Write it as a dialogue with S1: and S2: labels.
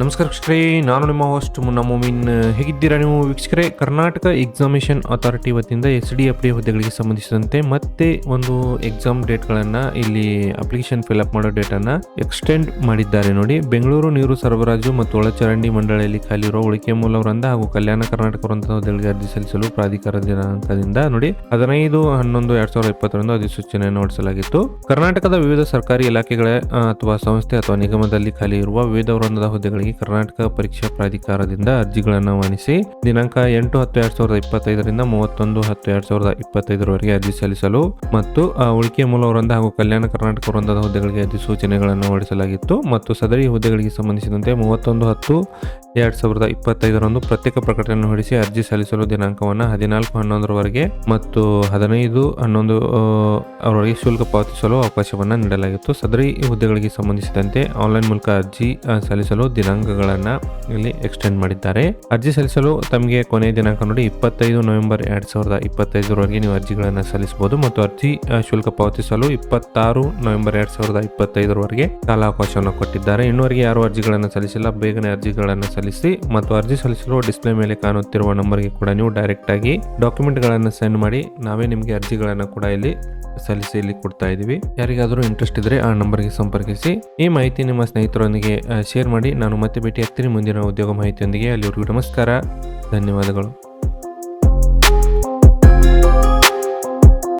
S1: ನಮಸ್ಕಾರ ವೀಕ್ಷಕರೇ, ನಾನು ನಿಮ್ಮ ಹೋಸ್ಟ್ ಮುನ್ನಾ ಮೊಮಿನ್. ಹೇಗಿದ್ದೀರಾ ನೀವು ವೀಕ್ಷಕರೇ? ಕರ್ನಾಟಕ ಎಕ್ಸಾಮಿನೇಷನ್ ಅಥಾರಿಟಿ ವತಿಯಿಂದ SDFD ಹುದ್ದೆಗಳಿಗೆ ಸಂಬಂಧಿಸಿದಂತೆ ಮತ್ತೆ ಒಂದು ಎಕ್ಸಾಮ್ ಡೇಟ್ಗಳನ್ನು ಇಲ್ಲಿ ಅಪ್ಲಿಕೇಶನ್ ಫಿಲ್ಅಪ್ ಮಾಡೋ ಡೇಟನ್ನು ಎಕ್ಸ್ಟೆಂಡ್ ಮಾಡಿದ್ದಾರೆ. ನೋಡಿ, ಬೆಂಗಳೂರು ನೀರು ಸರಬರಾಜು ಮತ್ತು ಒಳಚರಂಡಿ ಮಂಡಳಿಯಲ್ಲಿ ಖಾಲಿ ಇರುವ ಉಳಿಕೆ ಮೂಲ ವೃಂದ ಹಾಗೂ ಕಲ್ಯಾಣ ಕರ್ನಾಟಕ ವೃಂದದ ಹುದ್ದೆಗಳಿಗೆ ಅರ್ಜಿ ಸಲ್ಲಿಸಲು ಪ್ರಾಧಿಕಾರ ದಿನಾಂಕದಿಂದ ನೋಡಿ 15/11/2020 ಅಧಿಸೂಚನೆಯನ್ನು ಹೊರಡಿಸಲಾಗಿತ್ತು. ಕರ್ನಾಟಕದ ವಿವಿಧ ಸರ್ಕಾರಿ ಇಲಾಖೆಗಳ ಅಥವಾ ಸಂಸ್ಥೆ ಅಥವಾ ನಿಗಮದಲ್ಲಿ ಖಾಲಿ ಇರುವ ವಿವಿಧ ವೃಂದದ ಹುದ್ದೆಗಳಿಗೆ ಕರ್ನಾಟಕ ಪರೀಕ್ಷಾ ಪ್ರಾಧಿಕಾರದಿಂದ ಅರ್ಜಿಗಳನ್ನು ಆಹ್ವಾನಿಸಿ ದಿನಾಂಕ 8/10/2025 31/10/2025 ಅರ್ಜಿ ಸಲ್ಲಿಸಲು ಮತ್ತು ಉಳಿಕೆ ಮೂಲ ವೃಂದ ಹಾಗೂ ಕಲ್ಯಾಣ ಕರ್ನಾಟಕ ವೃಂದದ ಹುದ್ದೆಗಳಿಗೆ ಅಧಿಸೂಚನೆಗಳನ್ನು ಹೊರಡಿಸಲಾಗಿತ್ತು. ಮತ್ತು ಸದರಿ ಹುದ್ದೆಗಳಿಗೆ ಸಂಬಂಧಿಸಿದಂತೆ 31/10/2025 ಪ್ರತ್ಯೇಕ ಪ್ರಕಟಣೆ ಹೊರಡಿಸಿ ಅರ್ಜಿ ಸಲ್ಲಿಸಲು ದಿನಾಂಕವನ್ನು 14/11 ಮತ್ತು 15/11 ಶುಲ್ಕ ಪಾವತಿಸಲು ಅವಕಾಶವನ್ನು ನೀಡಲಾಗಿತ್ತು. ಸದರಿ ಹುದ್ದೆಗಳಿಗೆ ಸಂಬಂಧಿಸಿದಂತೆ ಆನ್ಲೈನ್ ಮೂಲಕ ಅರ್ಜಿ ಸಲ್ಲಿಸಲು ದಿನಾಂಕಗಳನ್ನು ಇಲ್ಲಿ ಎಕ್ಸ್ಟೆಂಡ್ ಮಾಡಿದ್ದಾರೆ. ಅರ್ಜಿ ಸಲ್ಲಿಸಲು ತಮಗೆ ಕೊನೆಯ ದಿನಾಂಕ ನೋಡಿ 25 ನವೆಂಬರ್ 2025 ನೀವು ಅರ್ಜಿಗಳನ್ನು ಸಲ್ಲಿಸಬಹುದು ಮತ್ತು ಅರ್ಜಿ ಶುಲ್ಕ ಪಾವತಿಸಲು 26 ನವೆಂಬರ್ 2025 ಕಾಲಾವಕಾಶವನ್ನು ಕೊಟ್ಟಿದ್ದಾರೆ. ಇನ್ನುವರೆಗೆ ಯಾರು ಅರ್ಜಿಗಳನ್ನು ಸಲ್ಲಿಸಿಲ್ಲ, ಬೇಗನೆ ಅರ್ಜಿಗಳನ್ನು ಸಲ್ಲಿಸಿ ಮತ್ತು ಅರ್ಜಿ ಸಲ್ಲಿಸಲು ಡಿಸ್ಪ್ಲೇ ಮೇಲೆ ಕಾಣುತ್ತಿರುವ ನಂಬರ್ಗೆ ಕೂಡ ನೀವು ಡೈರೆಕ್ಟ್ ಆಗಿ ಡಾಕ್ಯುಮೆಂಟ್ಗಳನ್ನು ಸೆಂಡ್ ಮಾಡಿ ನಾವೇ ನಿಮಗೆ ಅರ್ಜಿಗಳನ್ನು ಕೂಡ ಇಲ್ಲಿ ಸಲ್ಲಿಸಿ ಇಲ್ಲಿ ಕೊಡ್ತಾ ಇದೀವಿ. ಯಾರಿಗಾದರೂ ಇಂಟ್ರೆಸ್ಟ್ ಇದ್ರೆ ಆ ನಂಬರ್ಗೆ ಸಂಪರ್ಕಿಸಿ. ಈ ಮಾಹಿತಿ ನಿಮ್ಮ ಸ್ನೇಹಿತರೊಂದಿಗೆ ಶೇರ್ ಮಾಡಿ. ನಾನು ಮತ್ತೆ ಭೇಟಿ ಆಗ್ತೀನಿ ಮುಂದಿನ ಉದ್ಯೋಗ ಮಾಹಿತಿಯೊಂದಿಗೆ. ಅಲ್ಲಿವರೆಗೂ ನಮಸ್ಕಾರ, ಧನ್ಯವಾದಗಳು.